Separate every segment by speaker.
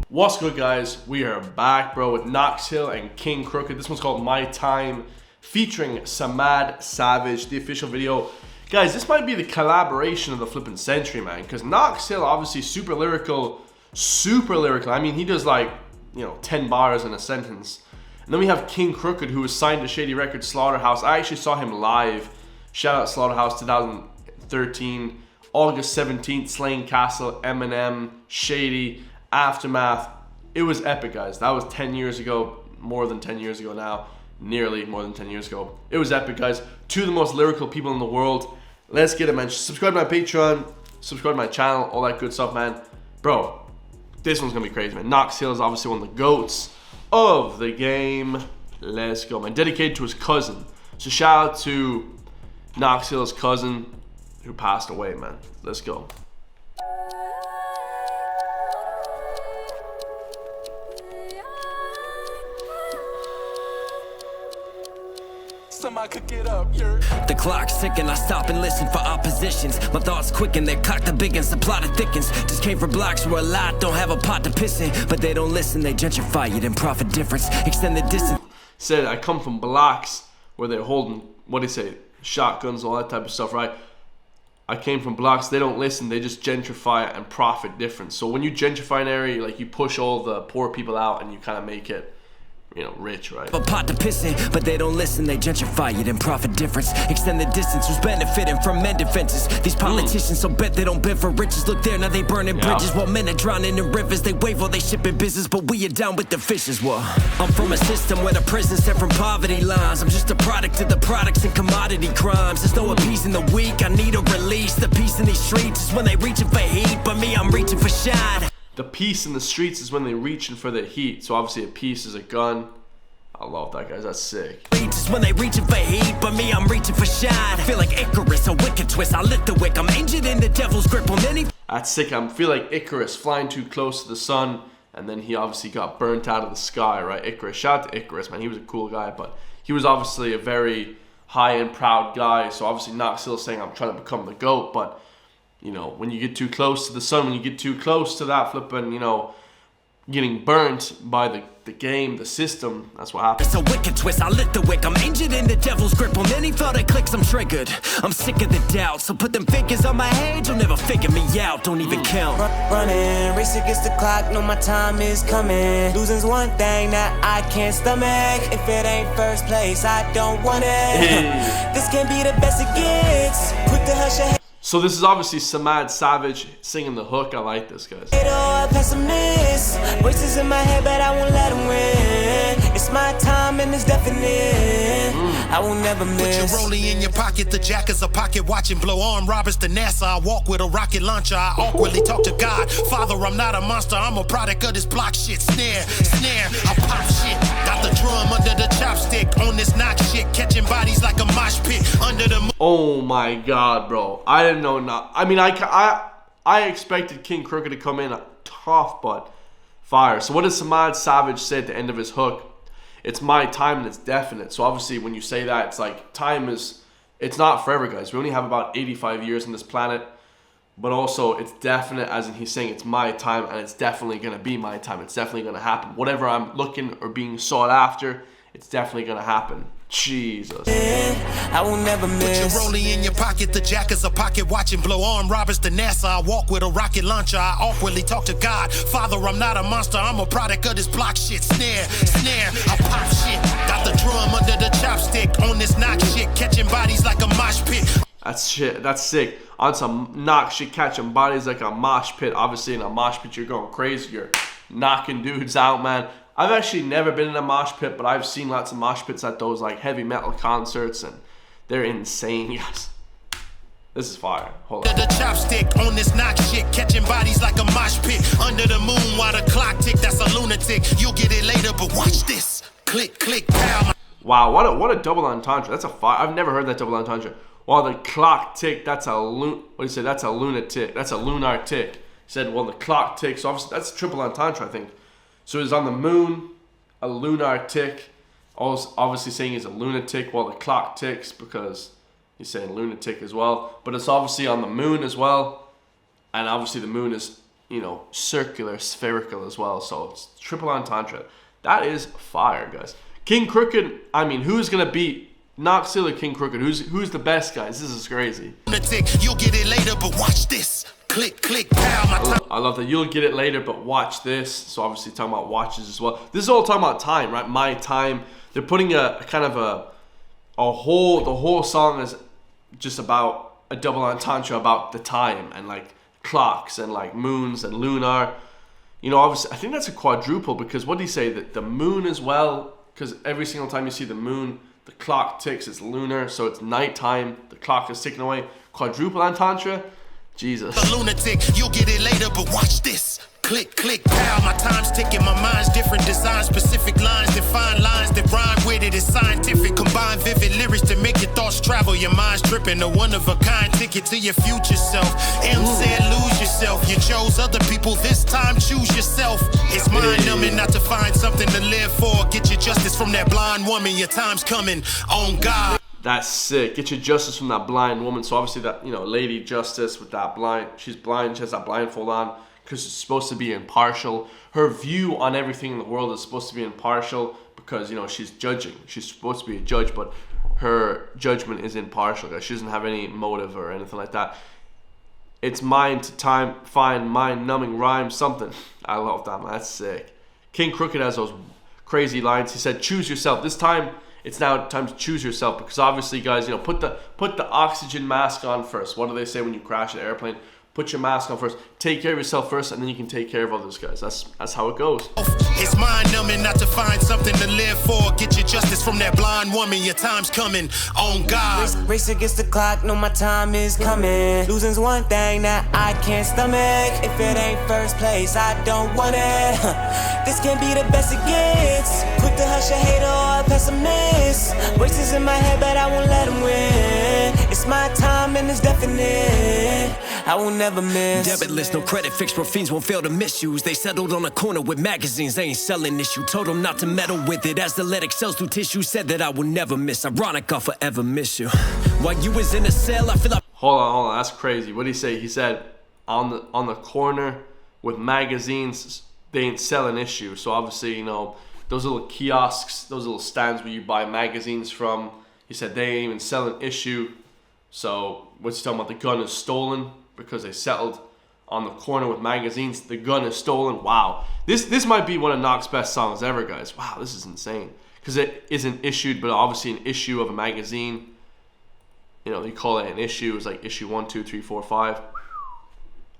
Speaker 1: What's good, guys? We are back, bro, with Knox and King Crooked. This one's called My Time, featuring Samad Savage, the official video. Guys, this might be the collaboration of the flipping century, man, because Knox obviously super lyrical. I mean, he does like, 10 bars in a sentence. And then we have King Crooked, who was signed to Shady Records Slaughterhouse. I actually saw him live. Shout out Slaughterhouse 2013, August 17th, Slane Castle, Eminem, Shady, Aftermath. It was epic, guys. That was 10 years ago, more than 10 years ago now, nearly more than 10 years ago. It was epic, guys. Two of the most lyrical people in the world. Let's get it, man. Subscribe to my Patreon, subscribe to my channel, all that good stuff, man. Bro, this one's gonna be crazy, man. Knox is obviously one of the GOATs of the game. Let's go, man. Dedicated to his cousin. So shout out to Knox's cousin who passed away, man. Let's go.
Speaker 2: Could get up, the clock's ticking, I stop and listen for oppositions. My thoughts quicken, they cock the biggins, the plot of thickens. Just came from blocks where a lot don't have a pot to piss in, but they don't listen, they gentrify it and profit difference. Extend the distance.
Speaker 1: Said I come from blocks where they're holding, what do you say, shotguns, all that type of stuff, right? I came from blocks, they don't listen, they just gentrify it and profit difference. So when you gentrify an area, like you push all the poor people out and you kind of make it, rich, right?
Speaker 2: A pot to piss in, but they don't listen, they gentrify it and profit difference. Extend the distance, who's benefiting from men defenses. These politicians so bet they don't bend for riches. Look there, now they burning bridges while men are drowning in rivers. They wave while they shipping business, but we are down with the fishes. Well, I'm from a system where the prison's set from poverty lines. I'm just a product of the products and commodity crimes. There's no appeasing the weak, I need a release. The peace in these streets is when they reaching for heat, but me, I'm reaching for shine.
Speaker 1: The peace in the streets is when they're reaching for the heat. So obviously a piece is a gun. I love that, guys. That's sick.
Speaker 2: Is when they reaching for heat, but me, I'm reaching for shine. I feel like Icarus, a wicked twist. I lit the wick. I'm injured in the devil's grip on any.
Speaker 1: That's sick. I feel like Icarus flying too close to the sun, and then he obviously got burnt out of the sky, right? Icarus. Shout out to Icarus, man. He was a cool guy, but he was obviously a very high and proud guy. So obviously Knox still saying I'm trying to become the GOAT, but when you get too close to the sun, when you get too close to that flipping, getting burnt by the game, the system, that's what happens.
Speaker 2: It's a wicked twist, I lit the wick. I'm injured in the devil's grip. On any thought that clicks, I'm triggered. I'm sick of the doubt, so put them fingers on my head. You'll never figure me out, don't even count. Running, race against the clock, know my time is coming. Losing's one thing that I can't stomach. If it ain't first place, I don't want it. This can be the best it gets. Quick to hush your head.
Speaker 1: So this is obviously Samad Savage singing the hook. I like this, guys.
Speaker 2: Voices in my head, but I won't let them win. It's my time and it's definite. I will never miss.
Speaker 3: Put your rollie in your pocket, the jack is a pocket watching. Blow arm robbers to NASA. I walk with a rocket launcher. I awkwardly talk to God. Father, I'm not a monster. I'm a product of this block shit. Snare, I pop shit. Got the drum under the chopstick. On this Knox shit, catching bodies like a mosh pit under the moon.
Speaker 1: Oh my God, bro. I didn't know. I mean, I expected King Crooked to come in tough, but fire. So what does Samad Savage say at the end of his hook? It's my time and it's definite. So obviously when you say that, it's like time is, it's not forever, guys. We only have about 85 years on this planet. But also it's definite, as in he's saying it's my time and it's definitely going to be my time. It's definitely going to happen. Whatever I'm looking or being sought after, it's definitely going to happen. Jesus.
Speaker 2: I will never miss.
Speaker 3: Put your rollie in your pocket, the jack is a pocket watching. Blow arm robbers to NASA. I walk with a rocket launcher. I awkwardly talk to God. Father, I'm not a monster. I'm a product of this block shit. Snare, I pop shit. Got the drum under the chopstick. On this Knox shit, catching bodies like a mosh pit.
Speaker 1: That's shit. That's sick. On some Knox shit, catching bodies like a mosh pit. Obviously in a mosh pit you're going crazy. You're knocking dudes out, man. I've actually never been in a mosh pit, but I've seen lots of mosh pits at those like heavy metal concerts, and they're insane. Yes, this is fire. Hold on.
Speaker 3: The chopstick on this Knox shit, catching bodies like a mosh pit under the moon while the clock tick. That's a lunatic. You'll get it later, but watch this. Click, click, pow.
Speaker 1: Wow, what a double entendre. That's a fire. I've never heard that double entendre. While the clock tick, that's a what do you say? That's a lunatic. That's a lunar tick. He said, well, the clock ticks. So obviously that's a triple entendre, I think. So he's on the moon, a lunar tick. Obviously saying he's a lunatic while the clock ticks because he's saying lunatic as well. But it's obviously on the moon as well. and obviously the moon is, you know, circular, spherical as well. So it's triple entendre. That is fire, guys. King Crooked. I mean, who's gonna beat Knox or King Crooked? Who's the best, guys? This is crazy.
Speaker 3: You'll get it later, but watch this. Click, click, pow.
Speaker 1: I love that. You'll get it later, but watch this. So obviously talking about watches as well. This is all talking about time, right? My time. They're putting a kind of the whole song is just about a double entendre about the time and like clocks and like moons and lunar. You know, obviously I think that's a quadruple, because what do you say, that the moon as well? Because every single time you see the moon, the clock ticks. It's lunar, so it's nighttime. The clock is ticking away. Quadruple entendre. Jesus.
Speaker 3: A lunatic, you'll get it later, but watch this. Click, click, pow. My time's ticking, my mind's different. Design specific lines, define lines that rhyme with it. It's scientific. Combine vivid lyrics to make your thoughts travel. Your mind's tripping. A one-of-a-kind ticket to your future self. M said lose yourself. You chose other people, this time choose yourself. It's mind-numbing not to find something to live for. Get your justice from that blind woman. Your time's coming. On God.
Speaker 1: That's sick. Get your justice from that blind woman. So obviously that, you know, Lady Justice with that blind, she's blind, she has that blindfold on because it's supposed to be impartial. Her view on everything in the world is supposed to be impartial because, you know, she's judging. She's supposed to be a judge, but her judgment is impartial, guys. She doesn't have any motive or anything like that. It's mind to time, find mind-numbing rhyme, something. I love that, man. That's sick. King Crooked has those crazy lines. He said, choose yourself. This time, it's now time to choose yourself, because obviously, guys, you know, put the oxygen mask on first. What do they say when you crash an airplane? Put your mask on first. Take care of yourself first, and then you can take care of others, guys. That's how it goes.
Speaker 3: It's mind-numbing not to find something to live for. Get your justice from that blind woman. Your time's coming. On God.
Speaker 4: Race against the clock, know my time is coming. Losing's one thing that I can't stomach. If it ain't first place, I don't want it. This can't be the best it gets. Quick to hush a hater or a pessimist. Voices in my head, but I won't let them win. It's my time and it's definite. I will never miss.
Speaker 2: Debit list, no credit fixed where fiends won't fail to misuse. They settled on a corner with magazines, they ain't selling issue. Told them not to meddle with it as the lead excels through tissue. Said that I will never miss. Ironic, I'll forever miss you. While you was in a cell, I feel like...
Speaker 1: Hold on, that's crazy. What did he say? He said on the corner with magazines, they ain't selling issue. So obviously, you know, those little kiosks, those little stands where you buy magazines from, he said they ain't even selling issue. So what's he talking about? The gun is stolen because they settled on the corner with magazines. The gun is stolen. Wow. This might be one of Knox's best songs ever, guys. Wow, this is insane. Because it isn't issued, but obviously an issue of a magazine. You know, they call it an issue. It's like issue 1, 2, 3, 4, 5.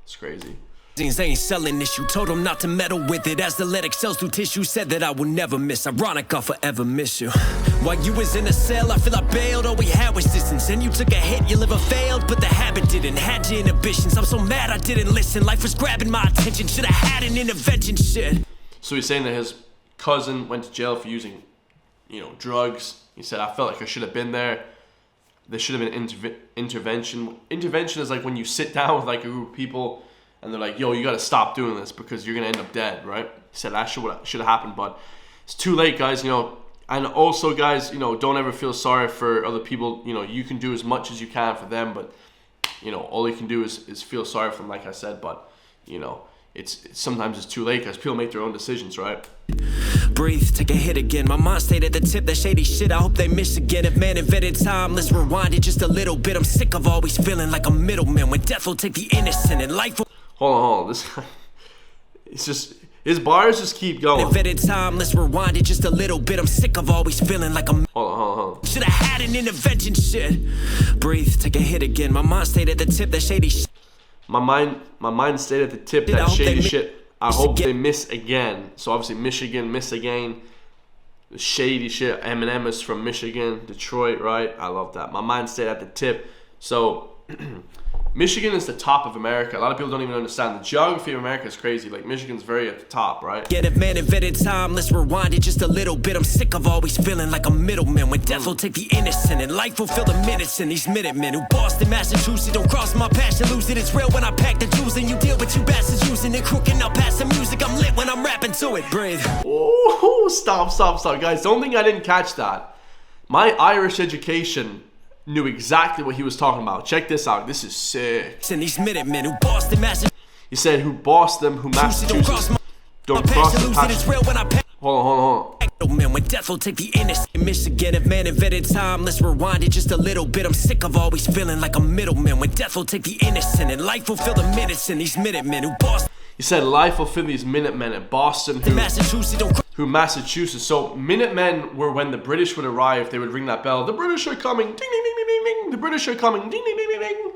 Speaker 1: It's crazy.
Speaker 2: They ain't selling issue. Told them not to meddle with it as the lead excels through tissue. Said that I will never miss. Ironic, I'll forever miss you. While you was in a cell, I feel I bailed. All we had was distance. And you took a hit, your liver failed, but the habit didn't. Had your inhibitions. I'm so mad I didn't listen. Life was grabbing my attention. Should have had an intervention. Shit.
Speaker 1: So he's saying that his cousin went to jail for using, you know, drugs. He said, I felt like I should have been there. There should have been intervention. Intervention is like when you sit down with like a group of people and they're like, yo, you got to stop doing this because you're going to end up dead, right? He said that should have happened, but it's too late, guys, you know. And also, guys, you know, don't ever feel sorry for other people. You know, you can do as much as you can for them, but, you know, all you can do is feel sorry for them, like I said. But, you know, it's sometimes it's too late because people make their own decisions, right?
Speaker 2: Breathe, take a hit again. My mind stayed at the tip, that shady shit, I hope they miss again. If man invented time, let's rewind it just a little bit. I'm sick of always feeling like a middleman when death will take the innocent and life will...
Speaker 1: Hold on. This, it's just, his bars just keep going.
Speaker 2: Invented time, let's rewind it just a little bit. I'm sick of always feeling like I'm...
Speaker 1: Hold on.
Speaker 2: Should have had an intervention, shit. Breathe, take a hit again. My mind stayed at the tip, that shady shit.
Speaker 1: My mind stayed at the tip, that shady shit. I hope they miss again. So obviously Michigan, miss again. The shady shit. Eminem is from Michigan, Detroit, right? I love that. My mind stayed at the tip. So... Michigan is the top of America. A lot of people don't even understand. The geography of America is crazy. Like, Michigan's very at the top, right?
Speaker 2: Get if man invented time, let's rewind it just a little bit. I'm sick of always feeling like a middleman when death will take the innocent and life will fill the minutes in these Minutemen who Boston, Massachusetts. Don't cross my passion, lose it. It's real when I pack the jewels and you deal with you bastards using it. Crooking up past the music. I'm lit when I'm rapping to it. Breathe.
Speaker 1: Oh, stop. Guys, don't think I didn't catch that. My Irish education knew exactly what he was talking about. Check this out. This is sick.
Speaker 2: And these Minutemen who Boston, Massachusetts.
Speaker 1: He said, who bossed them, who Massachusetts don't cross the passion. Hold on.
Speaker 2: Man, when death will take the innocent. In Michigan, if man invented time, let's rewind it just a little bit. I'm sick of always feeling like a middleman. When death will take the innocent and life will fill the minutes in these Minutemen who bossed.
Speaker 1: He said life will fill these Minutemen in Boston who Massachusetts. So Minutemen were when the British would arrive, they would ring that bell. The British are coming. Ding, ding, ding, ding, ding, ding. The British are coming. Ding, ding, ding, ding, ding.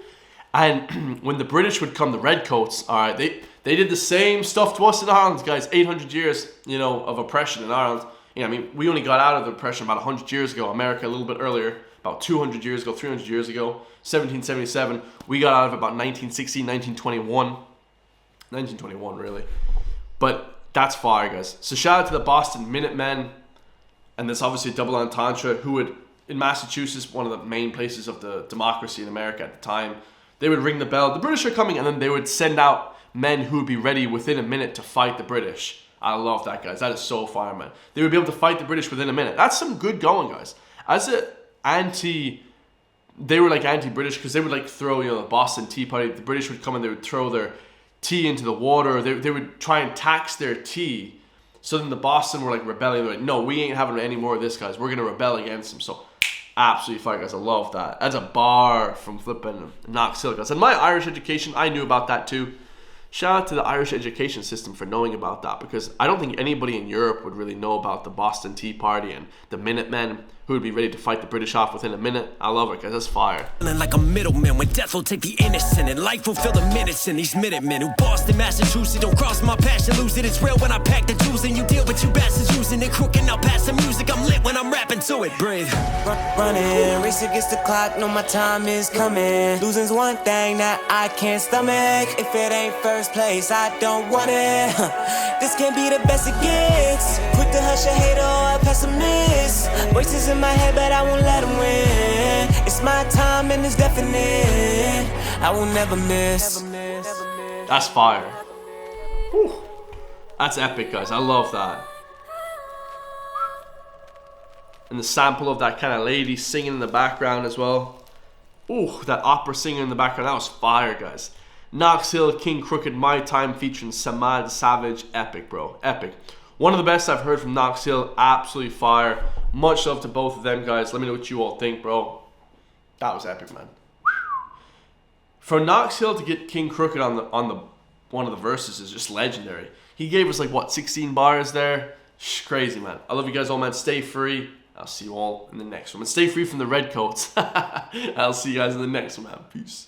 Speaker 1: And when the British would come, the Redcoats, all right, they did the same stuff to us in Ireland, guys. 800 years, you know, of oppression in Ireland. You know, I mean, we only got out of the oppression about 100 years ago. America a little bit earlier, about 200 years ago, 300 years ago, 1777. We got out of it about 1916, 1921. 1921, really. But that's fire, guys. So shout out to the Boston Minutemen. And there's obviously double entendre, who would, in Massachusetts, one of the main places of the democracy in America at the time, they would ring the bell, the British are coming, and then they would send out men who would be ready within a minute to fight the British. I love that, guys. That is so fire, man. They would be able to fight the British within a minute. That's some good going, guys. They were like anti-British because they would like throw, you know, the Boston Tea Party. The British would come and they would throw their tea into the water. They would try and tax their tea. So then the Boston were like rebelling. They're like, no, we ain't having any more of this, guys. We're going to rebel against them. So absolutely fire, guys. I love that. That's a bar from flipping Knox Hill, guys. And my Irish education, I knew about that too. Shout out to the Irish education system for knowing about that, because I don't think anybody in Europe would really know about the Boston Tea Party and the Minutemen who would be ready to fight the British off within a minute. I love it, guys. That's fire.
Speaker 2: Like a middleman, when death will take the innocent and life will fill the minutes in these Minutemen who Boston, Massachusetts don't cross my passion, lose it. It's real when I pack the juice and you deal with you bastards using it crook and I'll pass the music. I'm lit when I'm rapping to it. Breathe.
Speaker 4: Running, race against the clock, know my time is coming. Losing's one thing that I can't stomach. If it ain't first place, I don't want it. This can't be the best it gets. Quick to hush a hater or a pessimist. Voices in my head, but I won't let them win. It's my time and it's definite. I will never miss.
Speaker 1: That's fire. Whew. That's epic, guys. I love that. And the sample of that kind of lady singing in the background as well. Ooh, that opera singer in the background. That was fire, guys. Knox Hill, King Crooked, My Time featuring Samad Savage. Epic, bro. Epic. One of the best I've heard from Knox Hill. Absolutely fire. Much love to both of them, guys. Let me know what you all think, bro. That was epic, man. For Knox Hill to get King Crooked on the one of the verses is just legendary. He gave us like what, 16 bars there. Crazy, man. I love you guys all, man. Stay free. I'll see you all in the next one. And stay free from the Redcoats. I'll see you guys in the next one, man. Peace.